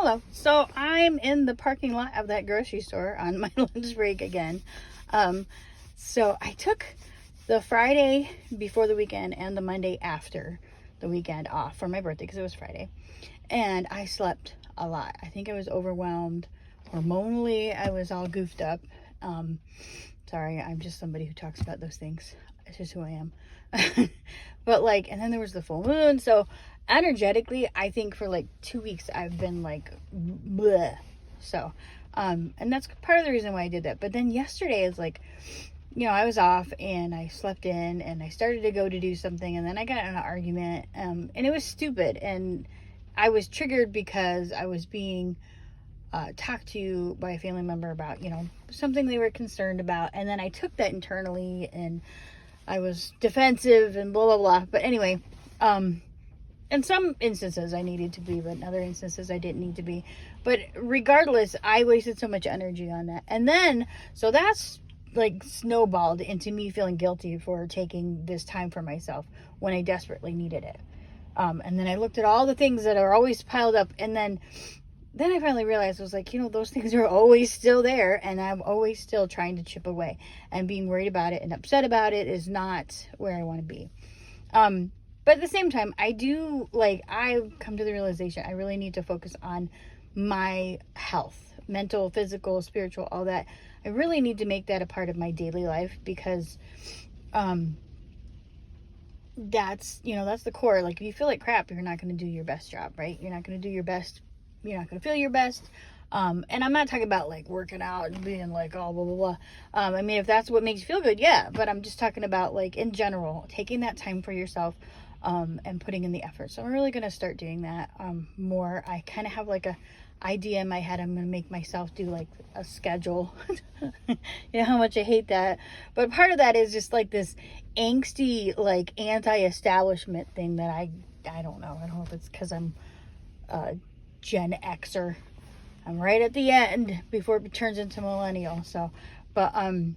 Hello. So I'm in the parking lot of that grocery store on my lunch break again. So I took the Friday before the weekend and the Monday after the weekend off for my birthday because it was Friday. And I slept a lot. I think I was overwhelmed. Hormonally, I was all goofed up. Sorry, I'm just somebody who talks about those things. It's just who I am. But like, and then there was the full moon. So energetically, I think for like 2 weeks, I've been like, bleh. So, and that's part of the reason why I did that. But then yesterday is like, I was off and I slept in and I started to go to do something. And then I got in an argument, and it was stupid. And I was triggered because I was being talked to by a family member about, something they were concerned about. And then I took that internally and I was defensive and blah, blah, blah. But anyway, in some instances I needed to be, but in other instances I didn't need to be. But regardless, I wasted so much energy on that. And then, so that's like snowballed into me feeling guilty for taking this time for myself when I desperately needed it. And then I looked at all the things that are always piled up. And then I finally realized, I was like, those things are always still there, and I'm always still trying to chip away, and being worried about it and upset about it is not where I want to be. But at the same time, I've come to the realization I really need to focus on my health, mental, physical, spiritual, all that. I really need to make that a part of my daily life because, that's the core. Like, if you feel like crap, you're not going to do your best job, right? You're not going to do your best. You're not going to feel your best. And I'm not talking about like working out and being like, oh, blah, blah, blah. I mean, if that's what makes you feel good, yeah. But I'm just talking about like in general, taking that time for yourself, and putting in the effort. So I'm really going to start doing that, more. I kind of have like a idea in my head. I'm going to make myself do like a schedule. How much I hate that. But part of that is just like this angsty, like anti-establishment thing that I don't know. I don't know if it's because I'm, Gen Xer. I'm right at the end before it turns into millennial. So, but I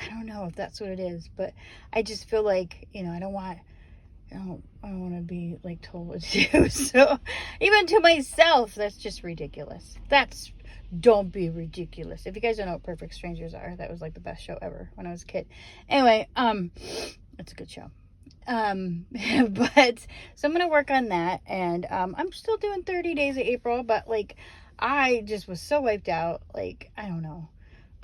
don't know if that's what it is, but I just feel like I don't want to be like told what to do. So even to myself, that's just ridiculous. Don't be ridiculous. If you guys don't know what Perfect Strangers are, that was like the best show ever when I was a kid. Anyway, it's a good show. But so I'm gonna work on that, and I'm still doing 30 days of April, but like I just was so wiped out, like I don't know.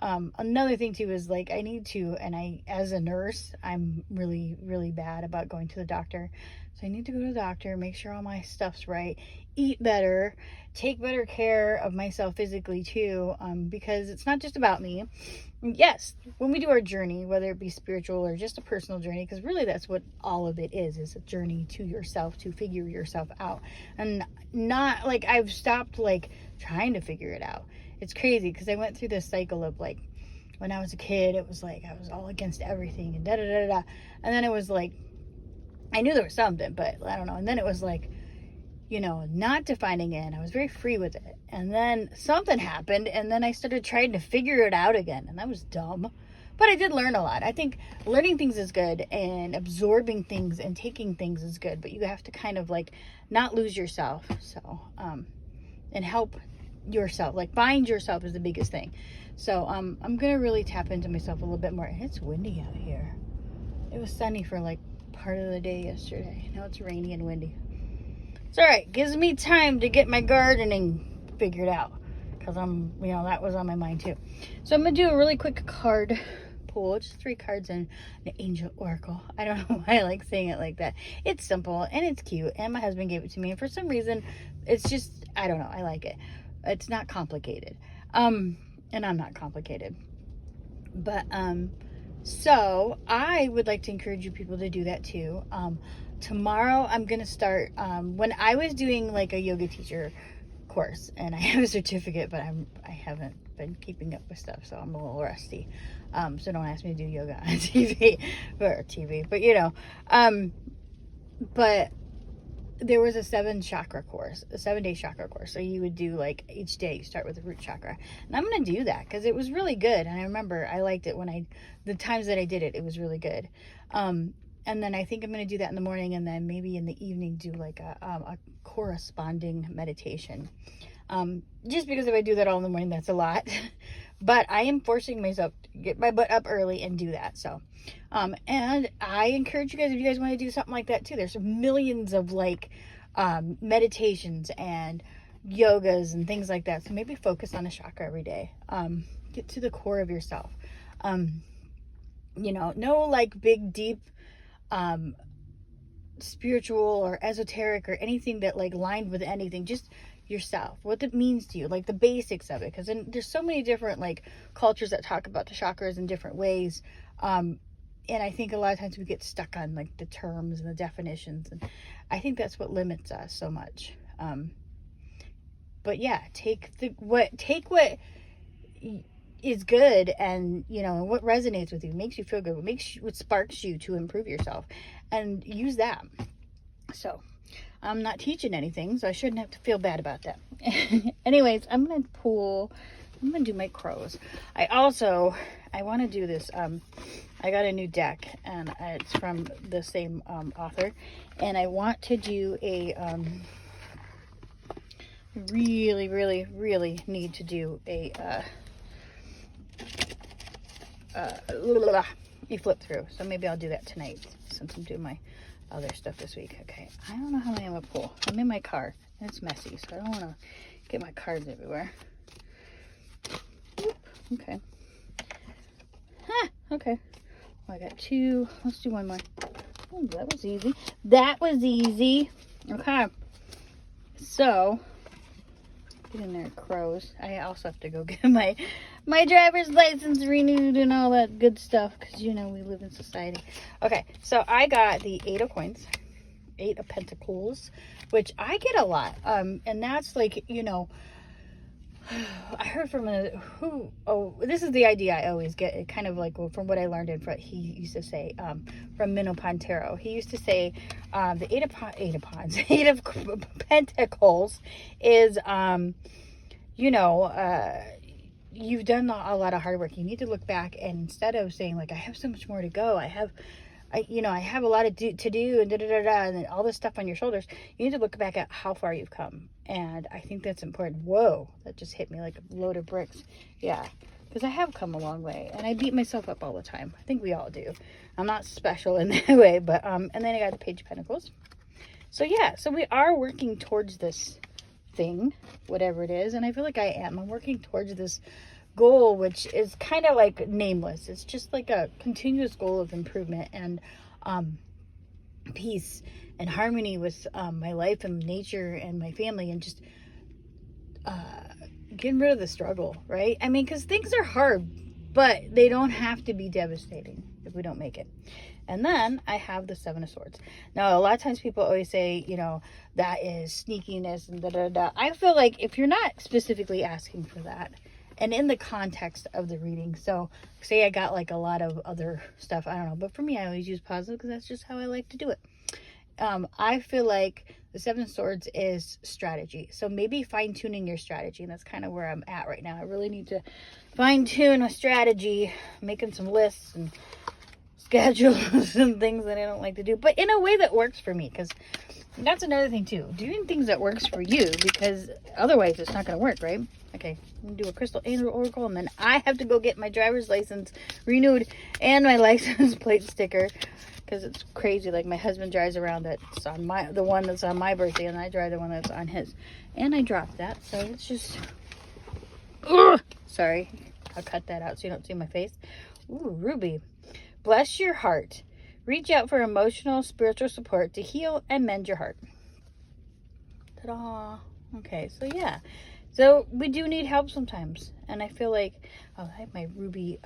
Another thing too is like I need to, and I, as a nurse, I'm really, really bad about going to the doctor. So I need to go to the doctor, make sure all my stuff's right, eat better, take better care of myself physically too, because it's not just about me. Yes, when we do our journey, whether it be spiritual or just a personal journey, because really that's what all of it is a journey to yourself, to figure yourself out. And not like I've stopped like trying to figure it out. It's crazy because I went through this cycle of like, when I was a kid, it was like I was all against everything and da-da-da-da. And then it was like, I knew there was something, but I don't know. And then it was like, not defining it. And I was very free with it. And then something happened, and then I started trying to figure it out again. And that was dumb. But I did learn a lot. I think learning things is good, and absorbing things and taking things is good. But you have to kind of like not lose yourself. So, and help yourself. Like find yourself is the biggest thing. So, I'm going to really tap into myself a little bit more. And it's windy out here. It was sunny for like part of the day yesterday. Now it's rainy and windy. It's all right. Gives me time to get my gardening figured out, because that was on my mind too. So I'm gonna do a really quick card pull. It's 3 cards and an angel oracle. I don't know why I like saying it like that. It's simple and it's cute, and my husband gave it to me, and for some reason it's just, I don't know, I like it. It's not complicated, and I'm not complicated, but so I would like to encourage you people to do that too. Tomorrow I'm going to start, when I was doing like a yoga teacher course, and I have a certificate, but I haven't been keeping up with stuff, so I'm a little rusty. So don't ask me to do yoga on TV, but there was a 7-day chakra course. So you would do like each day you start with the root chakra, and I'm going to do that because it was really good. And I remember I liked it the times that I did it, it was really good. And then I think I'm going to do that in the morning, and then maybe in the evening do like a corresponding meditation. Just because if I do that all in the morning, that's a lot. But I am forcing myself to get my butt up early and do that. So, and I encourage you guys, if you guys want to do something like that too, there's millions of like meditations and yogas and things like that. So maybe focus on a chakra every day. Get to the core of yourself. No like big, deep, spiritual or esoteric or anything that like lined with anything. Just yourself, what it means to you, like the basics of it, because there's so many different like cultures that talk about the chakras in different ways, and I think a lot of times we get stuck on like the terms and the definitions, and I think that's what limits us so much. But yeah, take what is good, and what resonates with you, makes you feel good, what sparks you to improve yourself, and use that. So I'm not teaching anything, so I shouldn't have to feel bad about that. Anyways, I'm going to do my crows. I want to do this. I got a new deck, and it's from the same author, and I want to do a really, really, really need to do a flip through. So maybe I'll do that tonight since I'm doing my other stuff this week. Okay, I don't know how many I'm gonna pull. I'm in my car and it's messy, so I don't want to get my cards everywhere. Okay. Okay. Well, I got 2. Let's do one more. Oh, that was easy. Okay. So, get in there, crows. I also have to go get my driver's license renewed and all that good stuff, because we live in society. Okay, so I got the 8 of coins, 8 of pentacles, which I get a lot, and that's like, I heard from this is the idea I always get, it kind of like from what I learned he used to say, from Minnow Pontero. He used to say, the 8 of pentacles is, you've done a lot of hard work. You need to look back, and instead of saying like, I have so much more to go, I have a lot to do and and all this stuff on your shoulders, you need to look back at how far you've come. And I think that's important. Whoa, that just hit me like a load of bricks. Yeah, because I have come a long way, and I beat myself up all the time. I think we all do. I'm not special in that way, but and then I got the Page of Pentacles. So yeah, so we are working towards this thing, whatever it is, and I feel like I'm working towards this goal, which is kind of like nameless. It's just like a continuous goal of improvement and peace and harmony with my life and nature and my family, and just getting rid of the struggle, right? I mean, because things are hard, but they don't have to be devastating if we don't make it. And then I have the 7 of Swords. Now, a lot of times people always say, that is sneakiness and da-da-da. I feel like if you're not specifically asking for that, and in the context of the reading, so say I got like a lot of other stuff, I don't know, but for me, I always use positive because that's just how I like to do it. I feel like the 7 of Swords is strategy. So maybe fine-tuning your strategy, and that's kind of where I'm at right now. I really need to fine-tune a strategy, making some lists and schedules and things that I don't like to do, but in a way that works for me, because that's another thing too. Doing things that works for you, because otherwise it's not going to work, right? Okay, I'm going to do a crystal and oracle, and then I have to go get my driver's license renewed and my license plate sticker, because it's crazy. Like, my husband drives around that's on the one that's on my birthday, and I drive the one that's on his, and I dropped that, so it's just, sorry, I'll cut that out so you don't see my face. Ooh, Ruby. Bless your heart. Reach out for emotional, spiritual support to heal and mend your heart. Ta-da. Okay, so yeah. So we do need help sometimes. And I feel like, I have my Ruby,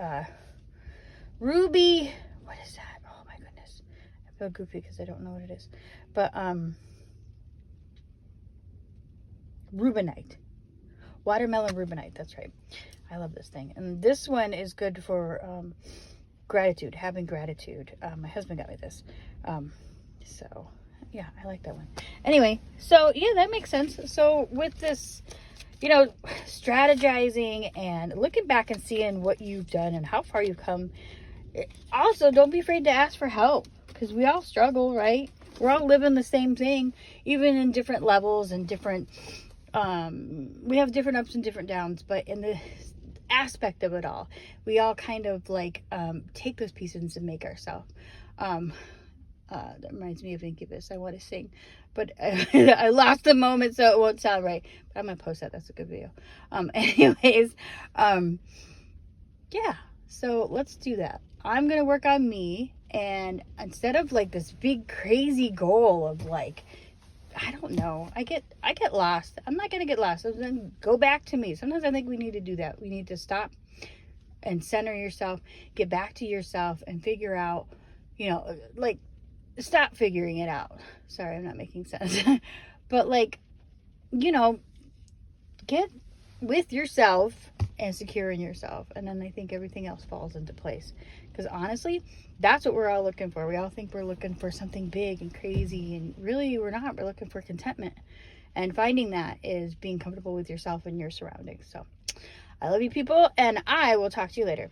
what is that? Oh my goodness. I feel goofy because I don't know what it is. But, Rubinite. Watermelon Rubinite, that's right. I love this thing. And this one is good for, gratitude, having gratitude. My husband got me this. So yeah, I like that one. Anyway, so yeah, that makes sense. So with this, strategizing and looking back and seeing what you've done and how far you've come. Also, don't be afraid to ask for help. because we all struggle, right? We're all living the same thing, even in different levels and different, we have different ups and different downs, but in the aspect of it all, we all kind of like take those pieces and make ourselves. That reminds me of Incubus. I want to sing, but I lost the moment, so it won't sound right. But I'm gonna post that. That's a good video. Anyways, yeah. So let's do that. I'm gonna work on me, and instead of like this big crazy goal of like, I don't know, I get lost. I'm not gonna get lost. I'm gonna go back to me. Sometimes I think we need to do that. We need to stop and center yourself, get back to yourself, and figure out, you know, like, stop figuring it out. Sorry, I'm not making sense. But like, you know, get with yourself and secure in yourself, and then I think everything else falls into place. Because honestly, that's what we're all looking for. We all think we're looking for something big and crazy, and really we're not. We're looking for contentment, and finding that is being comfortable with yourself and your surroundings. So I love you, people, and I will talk to you later.